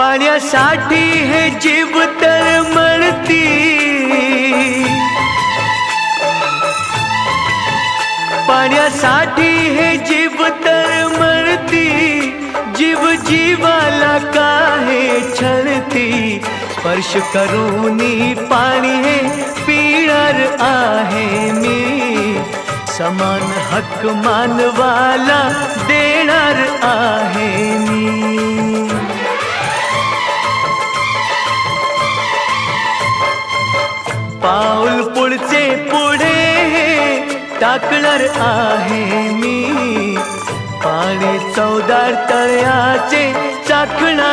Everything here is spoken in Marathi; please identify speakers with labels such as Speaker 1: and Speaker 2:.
Speaker 1: पाण्यासाठी हे जीव तळमळती, पाण्यासाठी हे जीव तळमळती, जीव जीवाला काहे छळती, स्पर्श करूनी पाणी हे पिणार आहे मी, समान हक्क मानवाला देणार आहे मी। पाऊल पुढचे पुढे टाकणार आहे मी, पाणी चवदार तळ्याचे चाखणार